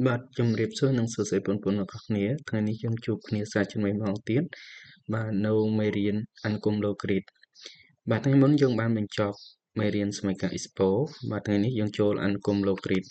បាទជំរាបសួរនិងសួស្តីបងប្អូនទាំងអស់គ្នាថ្ងៃនេះខ្ញុំជួបគ្នាសារជំនួយម្ដងទៀតបាទនៅមេរៀនអង្គម low grade បាទថ្ងៃមុនយើងបានបញ្ចប់មេរៀនសមីការ expo បាទថ្ងៃនេះយើងចូលអង្គម low grade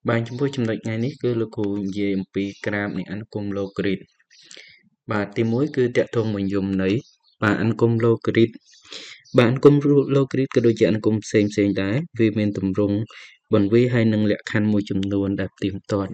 បាទចំពោះចំណុចថ្ងៃនេះគឺលោកគ្រូនិយាយអំពីក្រាបនៃអង្គម low grade បាទទី1គឺតកតងមួយយមន័យបាទអង្គម low grade បាទអង្គម low grade ក៏ដូចជាអង្គមផ្សេងដែរវាមានទម្រង់បន្វាហើយនឹងលក្ខខណ្ឌមួយចំនួនដែលផ្ទៀងផ្ទាត់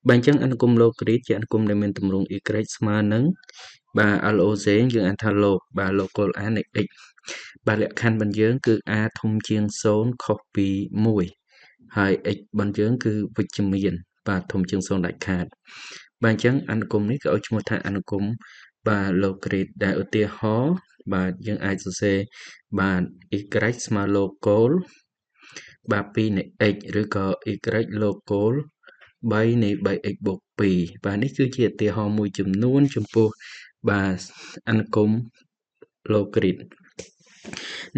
បាទអញ្ចឹងអង្គម low grade ជាអង្គមដែលមានទម្រង់ y ស្មើនឹងបាទ LOC យើងអានថា log បាទ local a នៃ x បាទលក្ខខណ្ឌរបស់យើងគឺ a ធំជាង0ខុសពី1ហើយ x របស់យើងគឺវិជ្ជមានបាទធំជាង0ដាច់ខាតបាទអញ្ចឹងអង្គមនេះក៏ឲ្យឈ្មោះថាអង្គមបាទ low grade ដែលឧទាហរណ៍បាទយើងអាចសរសេរបាទ y ស្មើ local បាទ2នៃ x ឬក៏ y local 3នៃ 3x បូក2បាទនេះគឺជាឧទាហរណ៍មួយចំនួនចំពោះបាទអង្គម low grade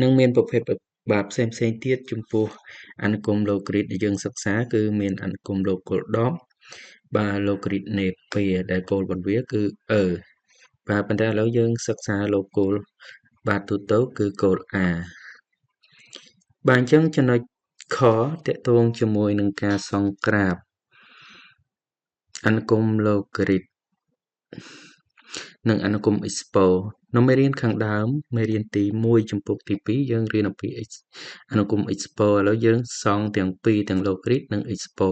នឹងមានប្រភេទបាទផ្សេងទៀតចំពោះអង្គម low grade ដែលយើងសិក្សាគឺមានអង្គម local 10បាទ low grade នៃ2ដែលគោលរបស់វាគឺបាទប៉ុន្តែឥឡូវយើងសិក្សា local បាទទូទៅគឺគោល a បាទអញ្ចឹងចំណុចខតកតងជាមួយនឹងការសង្ក្រាបអង្គម low grade និងអង្គម expo នៅមេរៀនខាងដើមមេរៀនទី1ចំពុកទី2យើងរៀនអំពីអង្គម expo ឥឡូវយើងសង់ទាំងពីរទាំង low grade និង expo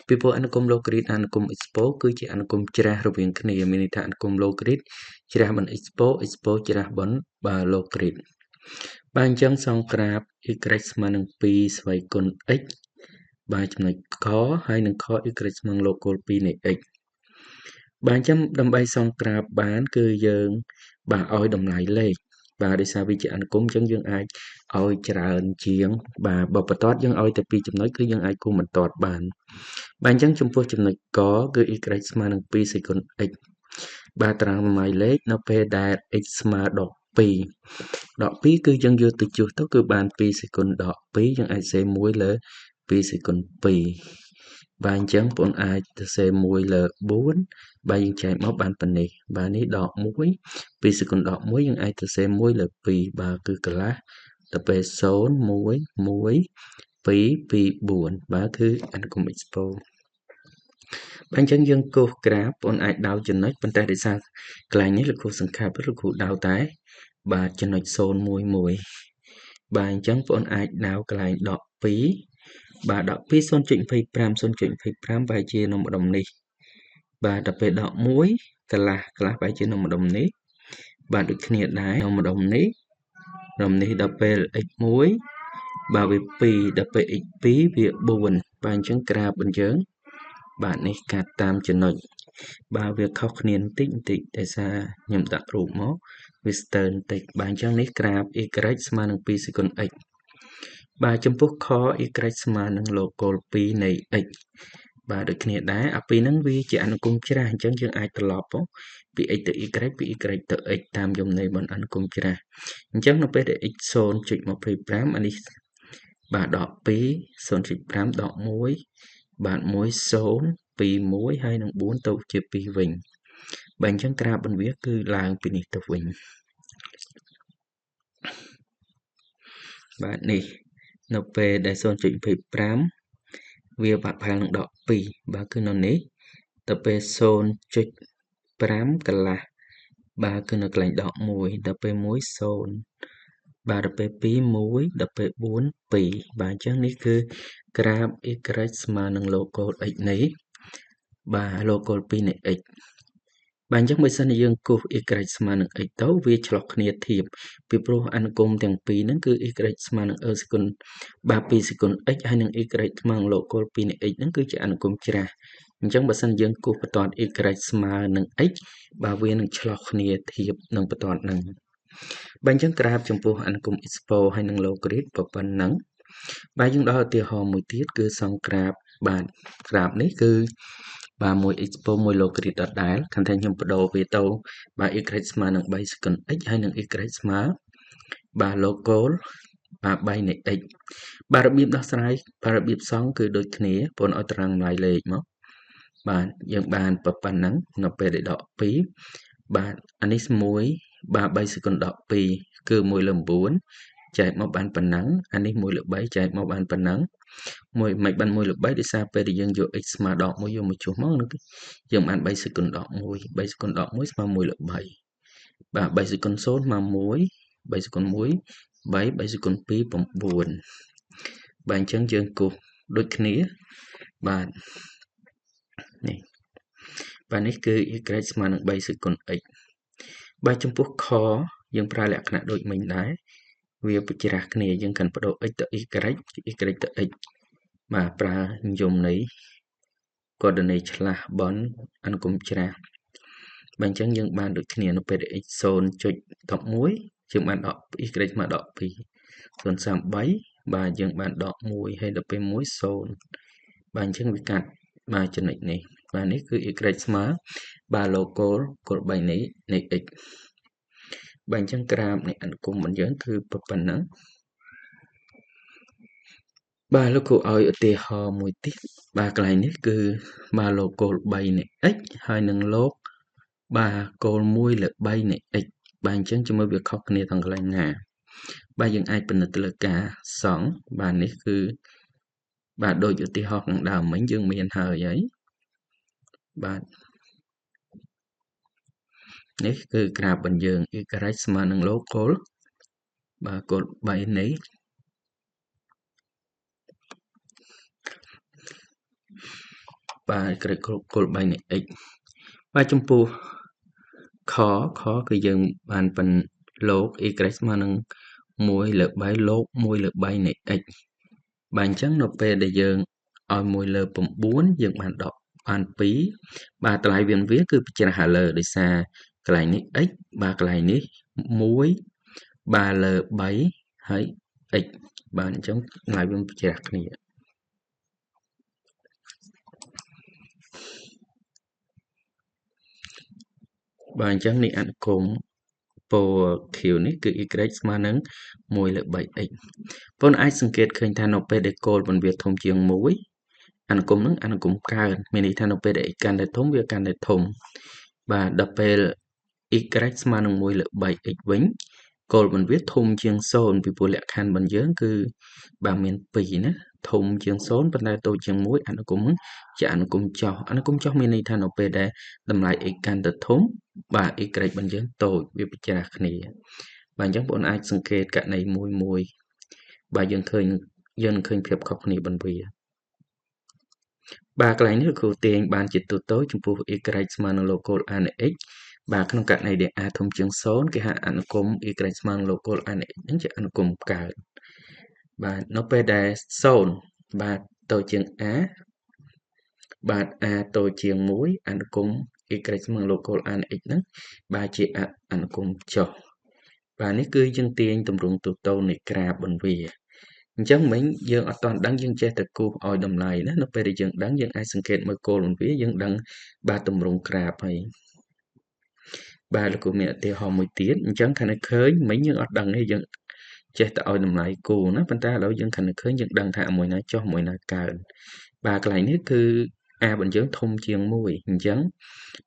ពីព្រោះអង្គម low grade និងអង្គម expo គឺជាអង្គមច្រាស់រវាងគ្នាមានន័យថាអង្គម low grade ច្រាស់បន្ន expo ច្រាស់បន្នបាទ low grade បាទអញ្ចឹងសង្ក្រាប y ស្មើនឹង2ស្វ័យគុណ x បាទចំណុចខហើយនឹងខ y ស្មើនឹង local 2នៃ x បាទអញ្ចឹងដើម្បីសង្ក្រាបបានគឺយើងបាទឲ្យតម្លៃលេខបាទដោយសារវាជាអង្គមអញ្ចឹងយើងអាចឲ្យច្រើនជាងបាទបើបន្ទាត់យើងឲ្យតែ2ចំណុចគឺយើងអាចគុំបន្ទាត់បានបាទអញ្ចឹងចំពោះចំណុចកគឺ y ស្មើនឹង2សេគុណ x បាទតារាងតម្លៃលេខនៅពេលដែល x ស្មើដក2គឺយើងយកទៅជួសទៅគឺបាន2សេគុណដក2យើងអាចសេ1លើ2សេគុណ2បាទអញ្ចឹងបងអាចទៅសេ1លើ4បាទយើងចែកមកបានប៉ុណ្នេះបាទនេះដក1 2សេគុណដក1យើងអាចទៅសេ1លើ2បាទគឺកន្លះទៅពេល0 1 1 2 2 4បាទគឺអង្គម expo បាទអញ្ចឹងយើងកូសក្រាបបងអាចដៅចំណុចប៉ុន្តែដោយសារកន្លែងនេះលោកគ្រូសង្ខេបលោកគ្រូដៅតែបាទចំណុច011បាទអញ្ចឹងបងអាចដៅកន្លែងដក2បាទដក2 0.25 0.25បែរជានៅម្ដុំនេះបាទដល់ពេលដក1កន្លះបែរជានៅម្ដុំនេះបាទដូចគ្នាដែរនៅម្ដុំនេះដល់ពេល x1 បាទវា2ដល់ពេល x2 វា4បាទអញ្ចឹងក្រាបរបស់យើងបាទនេះកាត់តាមចំណុចបាទវាខុសគ្នាបន្តិចដោយសារខ្ញុំដាក់រូបមកវាស្ទើរបន្តិចបាទអញ្ចឹងនេះក្រាប y ស្មើនឹង2សេគុណ x បាទចំពោះខ y ស្មើនឹង local 2នៃ x បាទដូចគ្នាដែរអាពីរហ្នឹងវាជាអនុគមច្រាស់អញ្ចឹងយើងអាចត្រឡប់ពី x ទៅ y ពី y ទៅ x តាមយមន័យរបស់អនុគមច្រាស់អញ្ចឹងនៅពេលដែល x 0.25អានេះបាទដក2 0.5ដក1បាទ1 0 2 1ហើយនឹង4ទៅជា2វិញបាទអញ្ចឹងក្រាបរបស់វាគឺឡើងពីនេះទៅវិញបាទនេះនៅពេលដែល 0.25 វាបាក់ផាលនឹងដក2បាទគឺនៅនេះទៅពេល 0.5 កន្លះបាទគឺនៅកន្លែងដក1ដល់ពេល1 0បាទដល់ពេល2 1ដល់ពេល4 2បាទអញ្ចឹងនេះគឺក្រាប y ស្មើនឹង local x នៃបាទ local 2នៃ x បាទអញ្ចឹងបើសិនជាយើងគូស y ស្មើនឹង x ទៅវាឆ្លោះគ្នាធៀបពីព្រោះអនុគមទាំងពីរហ្នឹងគឺ y ស្មើនឹង សេគុណបាទ2សេគុណ x ហើយនឹង y ស្មើនឹង local 2នៃ x ហ្នឹងគឺជាអនុគមច្រាស់អញ្ចឹងបើសិនយើងគូសបន្ទាត់ y ស្មើនឹង x បាទវានឹងឆ្លោះគ្នាធៀបនឹងបន្ទាត់ហ្នឹងបាទអញ្ចឹងក្រាបចំពោះអនុគម expo ហើយនឹង low grade ប៉ុណ្ណឹងបាទយើងដល់ឧទាហរណ៍មួយទៀតគឺសង្ក្រាបបាទក្រាបនេះគឺបាទមួយ expo មួយ low grade ដដែលខាងតែខ្ញុំបដូរវាទៅបាទ y ស្មើនឹង3សេគុណ x ហើយនឹង y ស្មើបាទ local បាទ3នៃ x បាទរបៀបដោះស្រាយបាទរបៀបសងគឺដូចគ្នាបងឲ្យតារាងតម្លៃលេខមក បាទយើងបានប៉ុណ្ណឹងនៅពេលដែលដក2បាទអានេះ1បាទ3សេគុណដក2គឺ1លើ9ចែកមកបានប៉ុណ្ណឹងអានេះ1លើ3ចែកមកបានប៉ុណ្ណឹងមិនបាន1លើ3ដោយសារពេលដែលយើងយក x ស្មើដក1យកមកចុះមកនោះយើងបាន3សេគុណដក1 3សេគុណដក1ស្មើ1លើ3បាទ3សេគុណ0ស្មើ1 3សេគុណ1 3 3សេគុណ2 9បាទអញ្ចឹងយើងគូសដូចគ្នាបាទនេះបាទនេះគឺ y ស្មើនឹង3សេគុណ x បាទចំពោះខយើងប្រើលក្ខណៈដូចមិញដែរវាប្រច្រាស់គ្នាយើងកាន់បដូរ x ទៅ y ទៅ x បាទប្រើនិយមន័យកណន័យឆ្លាស់បនអនុគមច្រាស់បាទអញ្ចឹងយើងបានដូចគ្នានៅពេលដែល x 0.11យើងបានដក y ស្មើដក2 0.33បាទយើងបានដក1ហើយដល់ពេល1 0បាទអញ្ចឹងវាកាត់បាទចំណុចនេះបាទនេះគឺ y ស្មើបាទ local គោល3នៃ x បាទអញ្ចឹងក្រាបនៃអនុគមរបស់យើងគឺប៉ុណ្ណឹងបាទលោកគ្រូឲ្យឧទាហរណ៍មួយទៀតបាទកន្លែងនេះគឺបាទលោកគោល3នៃ x ហើយនឹងលោកបាទគោល1លើ3នៃ x បាទអញ្ចឹងជាមួយវាខុសគ្នាទាំងកន្លែងណាបាទយើងអាចពិនិត្យទៅលើការសង់បាទនេះគឺបាទដូចឧទាហរណ៍ខាងដើមមិញយើងមានហើយបាទនេះគឺក្រាបរបស់យើង y ស្មើនឹងលោកគោលបាទគោល3នៃបាទគោល3នៃ x បាទចំពោះខគឺយើងបានប៉ុនលោក y ស្មើនឹង1លើ3លោក1លើ3នៃ x បាទអញ្ចឹងនៅពេលដែលយើងឲ្យ1លើ9យើងបានដកបាន2បាទតម្លៃវាគឺពិចារណាលើដោយសារកន្លែងនេះ x បាទកន្លែងនេះ1បាទលើ3ហើយ x បាទអញ្ចឹងតម្លៃវាពិចារណាគ្នាបាទអញ្ចឹងនេះអនុគមពណ៌ខៀវនេះគឺ y ស្មើនឹង1លើ 3x បងអាចសង្កេតឃើញថានៅពេលដែលគោលរបស់វាធំជាង1អនុគមនឹងអនុគមកើនមានន័យថានៅពេលដែល x កាន់តែធំវាកាន់តែធំបាទដល់ពេល y ស្មើនឹង1លើ 3x វិញគោលរបស់វាធំជាង0ពីព្រោះលក្ខខណ្ឌរបស់យើងគឺបាទមាន2ណាធំជាង0ប៉ុន្តែតូចជាង1អនុគមនឹងជាអនុគមចុះមានន័យថានៅពេលដែលតម្លៃ x កាន់តែធំបាទ y របស់យើងតូចវាពិចារណាគ្នាបាទអញ្ចឹងបងអាចសង្កេតករណីមួយបាទយើងឃើញភាពខុសគ្នាបន្វាបាទកន្លែងនេះគ្រូទាញបានជាទូទៅចំពោះ y ស្មើនឹង local a នៃ x បាទក្នុងករណីដែល a ធំជាង0គេហៅអនុគម y ស្មើនឹង local a នៃ x ហ្នឹងជាអនុគមកើតបាទនៅពេលដែល0បាទតូចជាង a បាទ a តូចជាង1អនុគម y ស្មើនឹង local a នៃ x ហ្នឹងបាទជាអនុគមចុះបាទនេះគឺយើងទាញតម្រង់ទូទៅនៃក្រាបបន្វាអញ្ចឹងមិញយើងអត់ទាន់ដឹងយើងចេះតែគូសឲ្យតម្លៃណានៅពេលដែលយើងដឹងយើងអាចសង្កេតមើលគោលបន្វាយើងដឹងបាទតម្រង់ក្រាបហើយបាទលោកគ្រូមានឧទាហរណ៍មួយទៀតអញ្ចឹងខាងនេះឃើញមិញយើងអត់ដឹងទេយើងចេះតែឲ្យតម្លៃគូណាប៉ុន្តែឥឡូវយើងខាងនេះឃើញយើងដឹងថាមួយណាចុះមួយណាកើនបាទកន្លែងនេះគឺ a របស់យើងធំជាង1អញ្ចឹង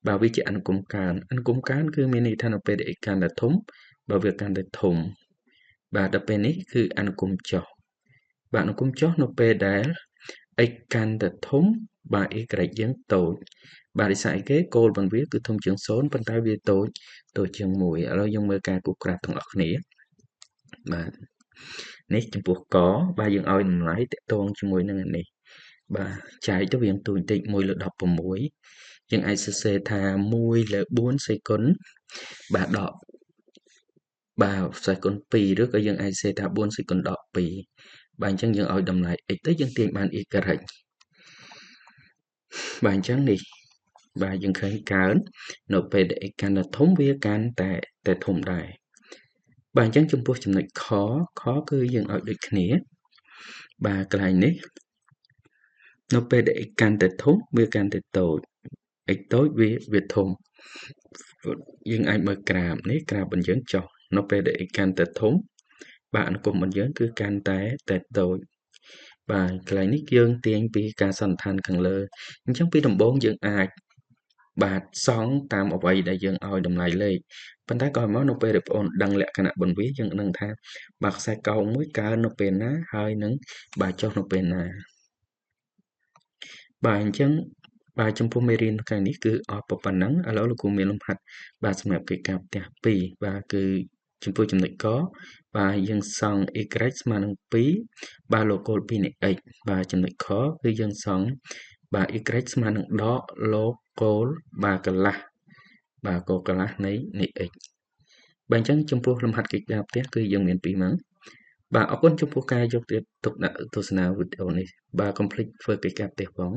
បាទវាជាអនុគមកើនគឺមានន័យថានៅពេលដែល x កាន់តែធំបើវាកាន់តែធំបាទដល់ពេលនេះគឺអនុគមចុះបាទអនុគមចុះនៅពេលដែល x កាន់តែធំបាទ y យើងតូចបាទដោយសារអីគេគោលរបស់វាគឺធំជាង0ប៉ុន្តែវាតូចជាង1ឥឡូវយើងមើលការគូសក្រាបទាំងអស់គ្នាបាទនេះចំពោះកបាទយើងឲ្យតម្លៃតកតងជាមួយនឹងនេះបាទចែកទៅវាងទូចតិច1លើ16យើងអាចសរសេរថា1លើ4សេគុណបាទដកបាទសេគុណ2ឬក៏យើងអាចសរសេរថា4សេគុណដក2បាទអញ្ចឹងយើងឲ្យតម្លៃ x ទៅយើងទាញបាន y បាទអញ្ចឹងនេះបាទយើងឃើញកើននៅពេលដែល x កាន់តែធំវាកាន់តែធំដែរបាទអញ្ចឹងចំពោះចំណុចខគឺយើងឲ្យដូចគ្នាបាទកន្លែងនេះនៅពេលដែល x កាន់តែធំវាកាន់តែតូច x តូចវាធំយើងអាចមើលក្រាបនេះក្រាបរបស់យើងចុះនៅពេលដែល x កាន់តែធំបាទអនុគមរបស់យើងគឺកាន់តែតូច បាទកន្លែងនេះយើងទាញពីការសន្និដ្ឋានខាងលើអញ្ចឹងពីដំបូងយើងអាចបាទសង់តាមអ្វីដែលយើងឲ្យតម្លៃលេខប៉ុន្តែក្រោយមកនៅពេលដែលបងប្អូនដឹងលក្ខណៈបន្វាសយើងនឹងថាបាទខ្សែកោងមួយកើននៅពេលណាហើយនឹងបាទចុះនៅពេលណាបាទអញ្ចឹងបាទចំពោះមេរៀនថ្ងៃនេះគឺអស់ប៉ុណ្ណឹងឥឡូវលោកគ្រូមានលំហាត់បាទសម្រាប់កិច្ចការផ្ទះ2បាទគឺចំពោះចំណុចកបាទយើងសង់ y ស្មើនឹង2បាទលោកគោល2នៃ x បាទចំណុចខគឺយើងសង់បាទ y ស្មើនឹងដកលោកគោលបាទកន្លះបាទគោលកន្លះនៃ x បាទអញ្ចឹងចំពោះលំហាត់កិច្ចការផ្ទះគឺយើងមាន2ម៉ោងបាទអរគុណចំពោះការយកចិត្តទុកដាក់ទស្សនាវីដេអូនេះបាទកុំភ្លេចធ្វើកិច្ចការផ្ទះផង